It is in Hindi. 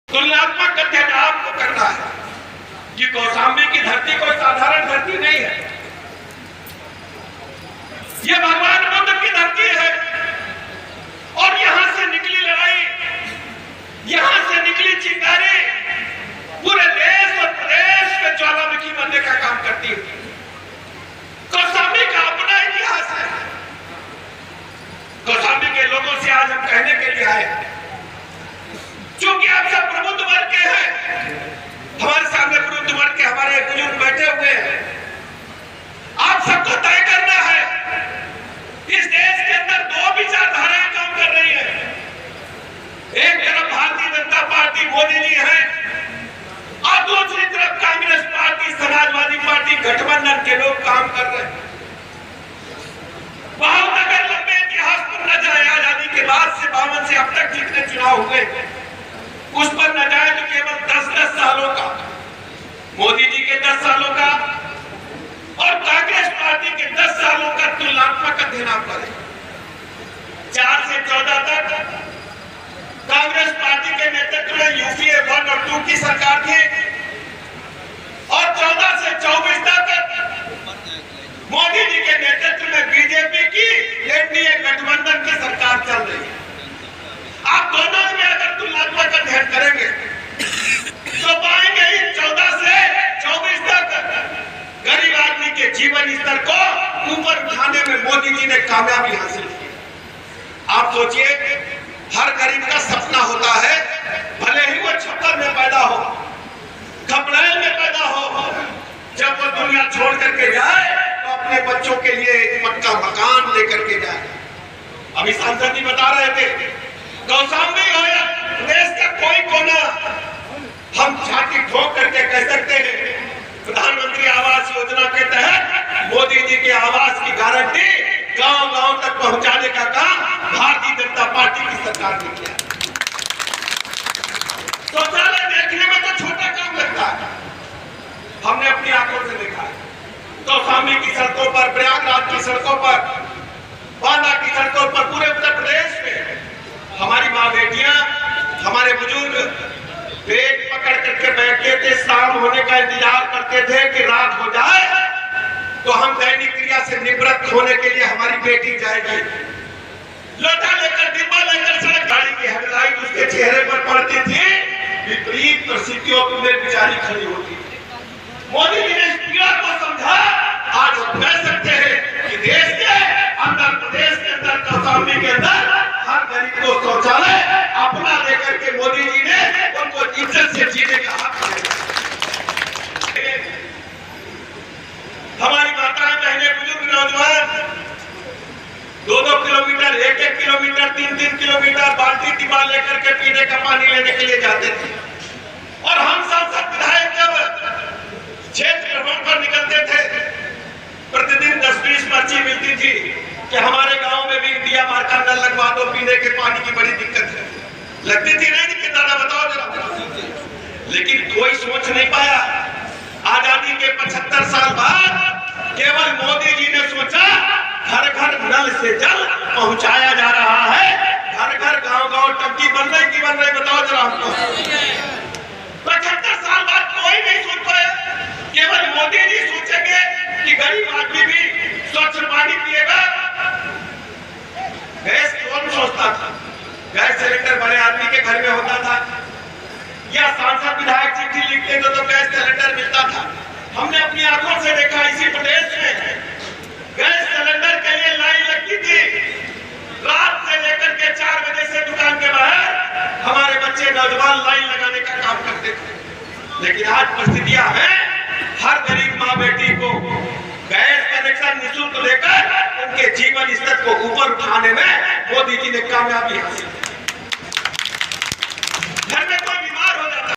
तुलनात्मक अध्ययन आपको करना है कि कौशाम्बी की धरती कोई साधारण धरती नहीं है। ये भगवान बुद्ध की धरती है और यहां से निकली लड़ाई, यहां से निकली चिंगारी पूरे देश और प्रदेश में ज्वालामुखी बनने का काम करती है। कौशाम्बी का अपना इतिहास है। कौशाम्बी के लोगों से आज हम कहने के लिए आए, क्योंकि आप सब प्रबुद्ध वर्ग के हैं, हमारे सामने प्रबुद्ध वर्ग के हमारे बुजुर्ग बैठे हुए हैं। आप सबको तय करना है, इस देश के अंदर दो विचारधाराएं काम कर रही है। एक तरफ भारतीय जनता पार्टी मोदी जी है और दूसरी तरफ कांग्रेस पार्टी, समाजवादी पार्टी, गठबंधन के लोग काम कर रहे हैं। बहुत अगर लंबे इतिहास पर न जाए, आजादी के बाद से 52 से अब तक जितने चुनाव हुए उस पर न जाए तो केवल 10-10 सालों का, मोदी जी के 10 सालों का और कांग्रेस पार्टी के 10 सालों का तुलनात्मक अध्ययन आप करें। 4 से 14 तक कांग्रेस पार्टी के नेतृत्व में यूपीए 1 और 2 की सरकार थी और 14 से 24 तक मोदी जी के नेतृत्व में बीजेपी की एनडीए गठबंधन की सरकार चल रही है। आप दोनों में अगर तुलनात्मक अध्ययन करेंगे तो पाएंगे ही 14 से 24 तक गरीब आदमी के जीवन स्तर को ऊपर उठाने में मोदी जी ने कामयाबी हासिल की। आप सोचिए, हर गरीब का सपना होता है, भले ही वो छप्पर में पैदा हो, खपड़ेल में पैदा हो, जब वो दुनिया छोड़ करके जाए तो अपने बच्चों के लिए एक पक्का मकान लेकर के जाए। अभी सांसद जी बता रहे थे, कौशाम्बी हो या देश का कोई कोना, हम छाती ठोक करके कह सकते हैं प्रधानमंत्री आवास योजना के तहत मोदी जी के आवास की गारंटी गांव-गांव तक पहुंचाने का काम भारतीय जनता पार्टी की सरकार ने किया। शौचालय देखने में तो छोटा काम लगता है, हमने अपनी आंखों से देखा है। कौशाम्बी की सड़कों पर, प्रयागराज की सड़कों पर, बांदा की सड़कों पर, पूरे उत्तर प्रदेश में हमारी माँ बेटियां, हमारे बुजुर्ग पेट पकड़ करके बैठते थे, शाम होने का इंतजार करते थे कि रात हो जाए तो हम दैनिक क्रिया से निवृत्त होने के लिए हमारी बेटी जाएगी। लोटा लेकर, डिब्बा लेकर सड़क, गाड़ी की हेडलाइट उसके चेहरे पर पड़ती थी, विपरीत परिस्थितियों में बेचारी खड़ी होती थी। मोदी जी ने इस पीड़ा को समझा। आज हम कह सकते हैं कि देश के अंदर, प्रदेश के अंदर, कौशाम्बी के अंदर हर गरीब को शौचालय अपना लेकर के मोदी जी ने उनको इज्जत से जीने का हक दिया। हमारी माताएं, बहनें, बुजुर्ग, नौजवान 2-2 किलोमीटर, 1-1 किलोमीटर, 3-3 किलोमीटर बाल्टी डिब्बा लेकर के पीने का पानी लेने के लिए जाते थे। और हम सांसद विधायक जब क्षेत्र भ्रमण पर निकलते थे, प्रतिदिन 10-20 पर्ची मिलती थी कि हमारे गांव में भी इंडिया मार्क का नल लगवा दो, पीने के पानी की बड़ी दिक्कत है। लगती थी नहीं कि दादा बताओ जरा, लेकिन कोई सोच नहीं पाया। आजादी के 75 साल बाद केवल मोदी जी ने सोचा घर घर नल से जल पहुंचाया जा रहा है, घर घर गांव-गांव टंकी बन रही की बन रही, बताओ जरा हमको। 75 साल बाद कोई नहीं सोच पाया, केवल मोदी जी सोचेंगे कि गरीब आदमी भी स्वच्छ पानी पिएगा। गैस कौन सोचता था? गैस सिलेंडर बड़े आदमी के घर में होता था, या सांसद विधायक चिट्ठी लिखते थे तो गैस सिलेंडर मिलता था। हमने अपनी आंखों से देखा, इसी प्रदेश में गैस सिलेंडर के लिए लाइन लगती थी। रात से लेकर के 4 बजे से दुकान के बाहर हमारे बच्चे, नौजवान लाइन लगाने का काम करते थे। लेकिन आज परिस्थितियां हैं, हर गरीब माँ बेटी को गैस कनेक्शन निःशुल्क देकर उनके जीवन स्तर को ऊपर उठाने में मोदी जी ने कामयाबी हासिल की।